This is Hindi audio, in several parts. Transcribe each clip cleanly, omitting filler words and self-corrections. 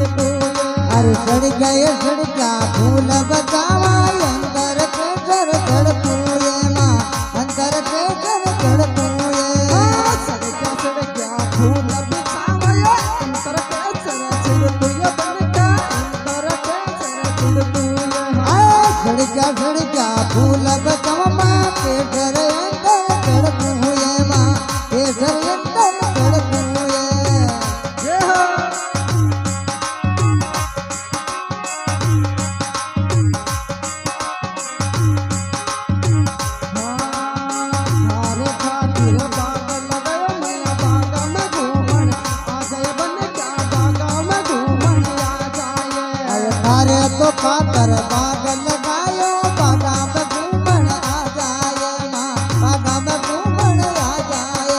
चढ़ गए झड़का फूल बचावा अंदर के जर धड़कूए माँ अंदर के जर धड़कूए सड़का फूल बचावा अंदर के जर धड़कूए बनका अंदर के जर धड़कूए सड़का फूल बचावा माँ के जर अंदर धड़कूए माँ के जर अंदर धड़कूए तो पातर बाग लगायो बागा में घूमन आ जाए माँ बागा में घूमन आ जाए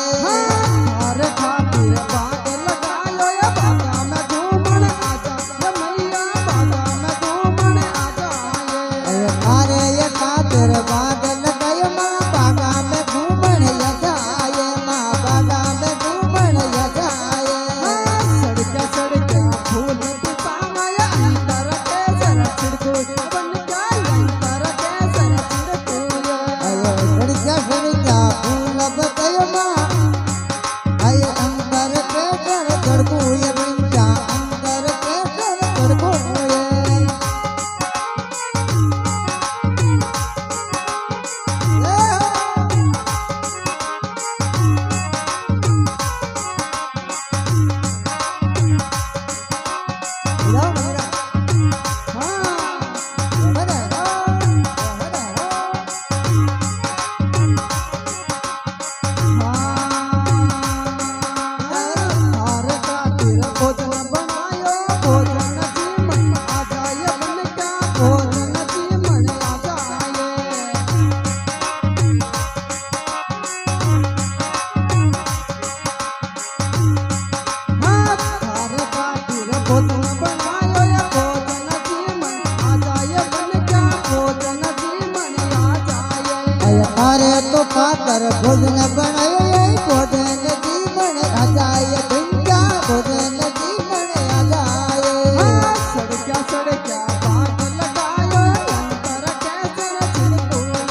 हर खातिर बाग लगायो या बागा में घूमन आ जाए मैया बागा में घूमन आ जाए अरे ये खातिर बाग लगायो माँ बागा में घूमन आ जाए माँ बागा में घूमन आ जाए सड़का सड़का फूल बिछाया अंदर फूल बतायो माँ आय अंदर के जर धड़कूए बंजा अंदर के जर धड़कूए अरे तो पातर भोजन बनायो भोजन जीवन आ जाए भैया भोजन जीवन आ जाए सड़का सड़का बाग लगायो अंदर कैसे छिड़कूए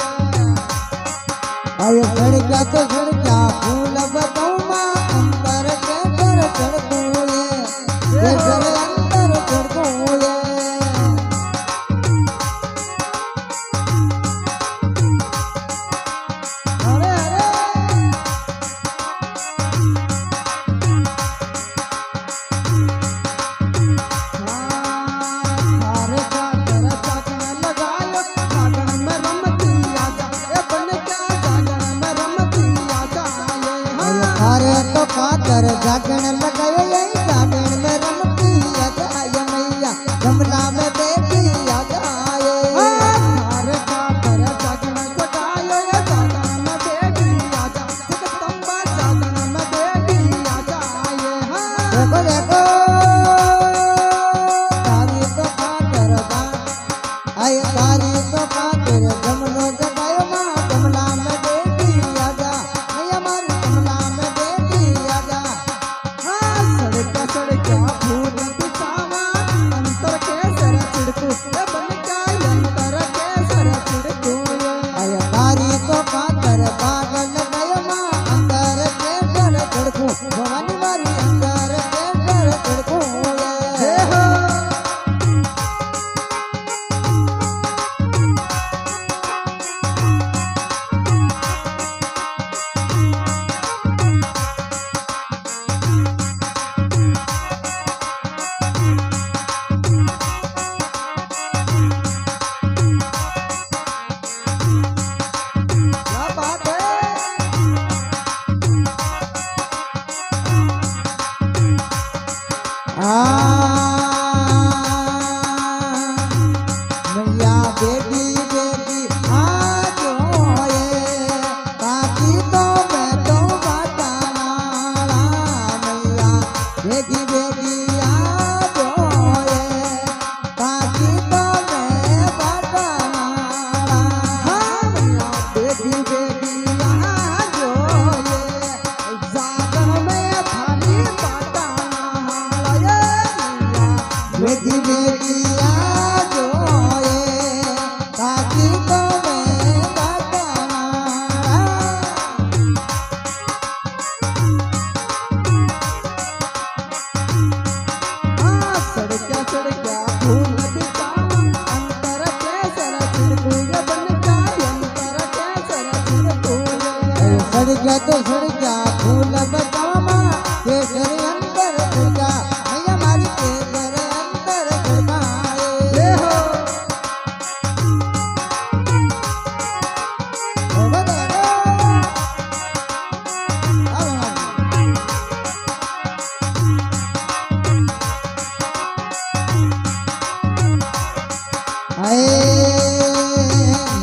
अरे सड़का तो सड़का फूल बताओ माँ अंदर कैसे छिड़कूए कैसे अंदर छिड़कूए अरे तो पातर जागण लगायो यही जागण में रमती आ जाए मैया गमला में बेटी आ जाए अरे पातर जागण लगायो ये जागण में बेटी आ जाए जगदम्बा जागण में बेटी आ जाए देखो देखो तारी तो पातर आए तारी तो पातर गमलो जगायो माँ गमला में बेटी आ जा मैया मारी गमला में बेटी आ जा बेटी बेटिया जोए जागर में थाली बाटाना हालाए बेटी बेटिया जोए ताकि तो मैं बाटाना सड़क्या सड़क्या फूल बिकावा अंतर केसर चिड़कुया बन जाए अंतर केसर चिड़कुया सड़क्या तो सड़क्या फूल बिकावा केसर अंतर चिड़का मैया मारी केसर अंतर चिड़काए ले हो बदे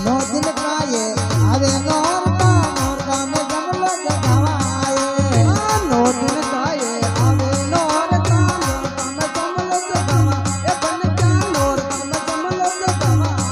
नो दिन का ये आवे नोरता में जमलो जगावाए नो दिन का ये आवे नोरता में जमलो जगावा ए बन जा नोरता में जमलो जगावाए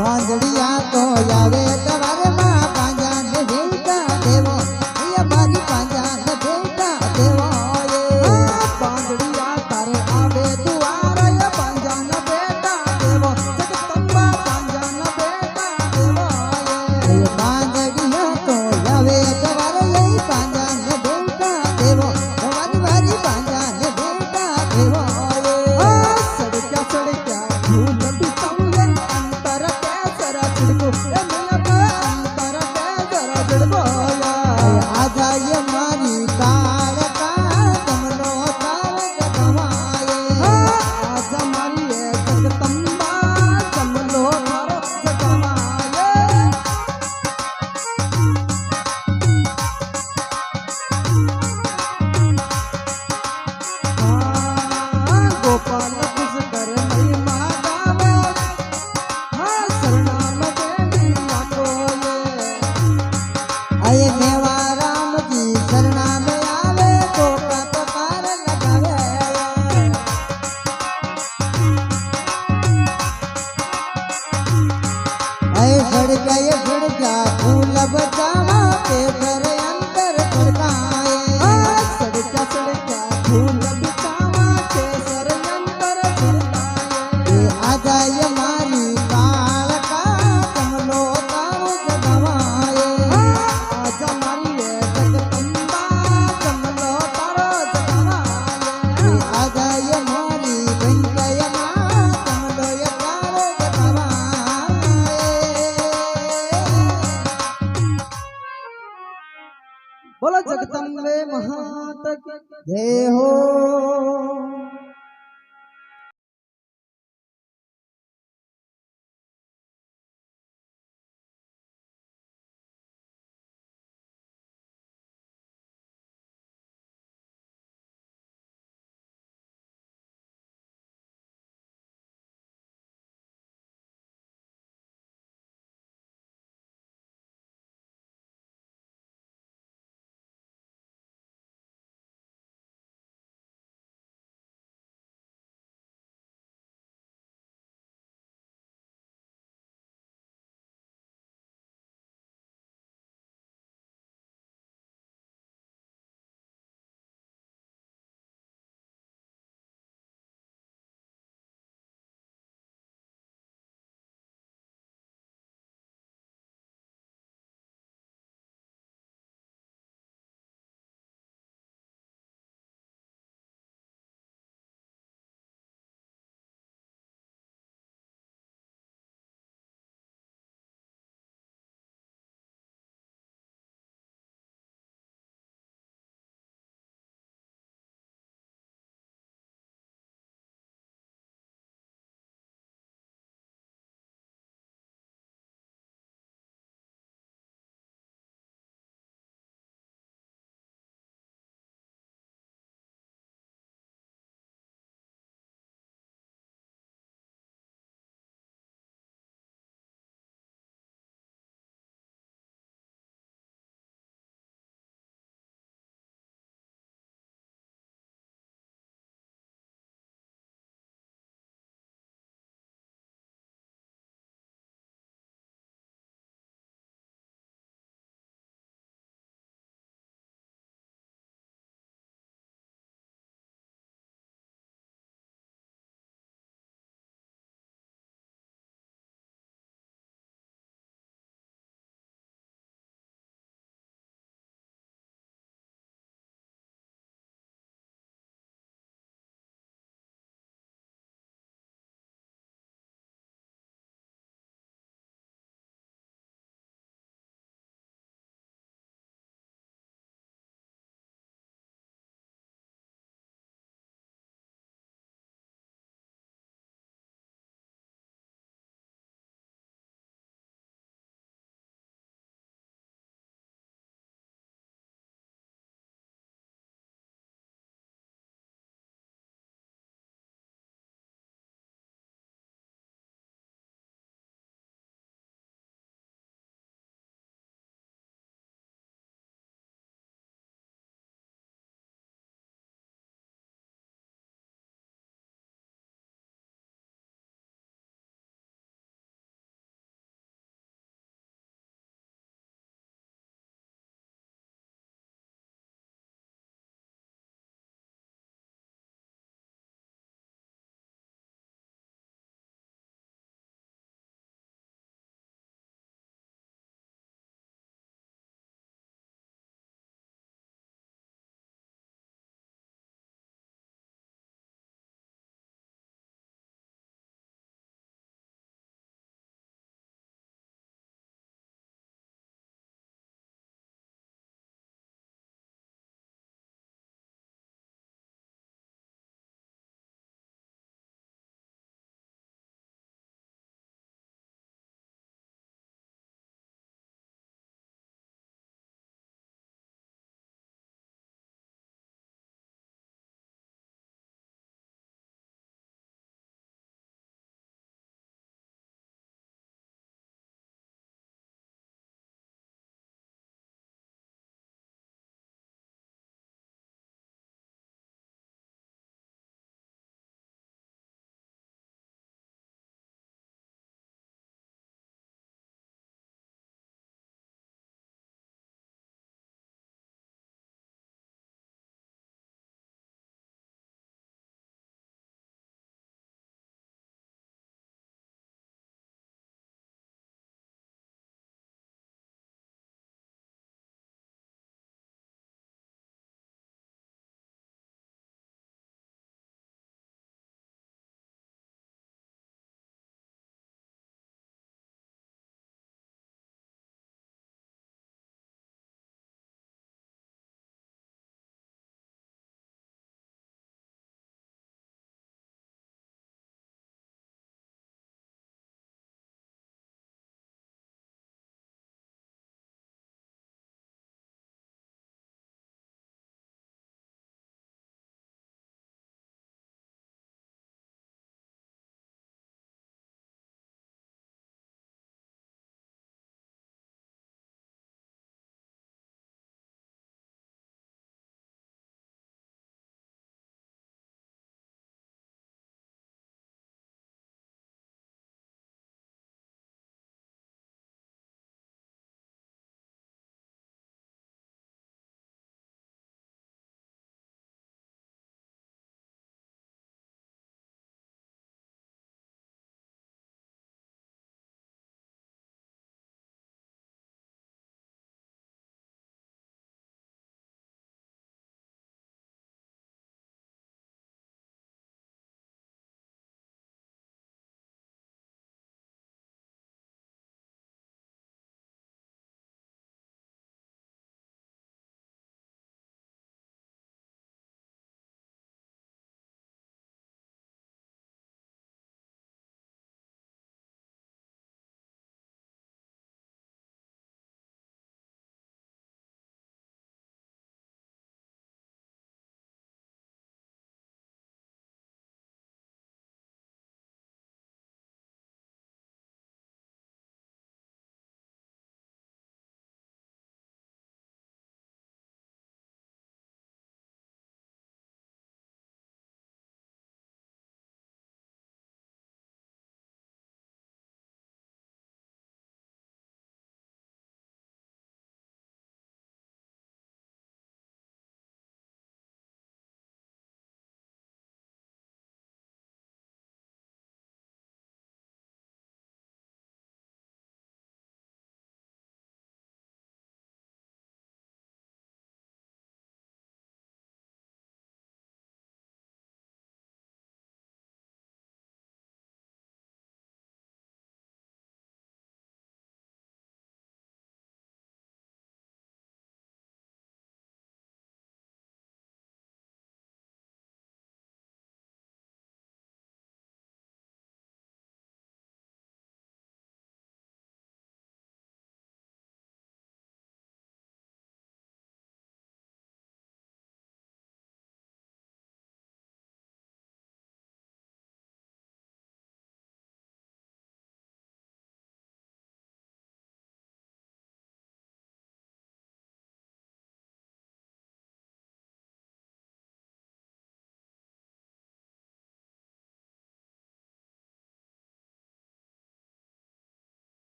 बांधड़िया तो यावे तवारे माँ पांजा ने बेटा देवो ये मारी पांजा ने बेटा देवो ये बांधड़िया तारे आवे दुआरा ये पांजा ने बेटा देवो जगदम्बा पांजा ने बेटा देवो ये बांधड़िया तो यावे तवारे ये पांजा ने बेटा देवो हमारी मारी पांजा ने बेटा देवो ये सड़क्या सड़क्या फूल बिकाऊंगे अंतर आजा ये मारी तार का कमलो तार जगवाए आजा मारी ये जगदम्बा कमलो तार जगवाए गोपाल कुछ कर महिमा गावे शरणाम देवी को ये मेवा राम जी शरणा में आवे तो कपार लगावे सड़का फूल बचावा केसर अंतर खड़काए सड़का सड़का फूल बिचावा केसर अंतर खड़काए आजा ये मारी काल का कमलो तारो जगवाए आजा मारी ये जगदम्बा कमलो तारो जगवाए आजा ये मारी वेंकैया माँ कमलो ये तारो जगवाए बोलो जगदम्बे महात की जय हो।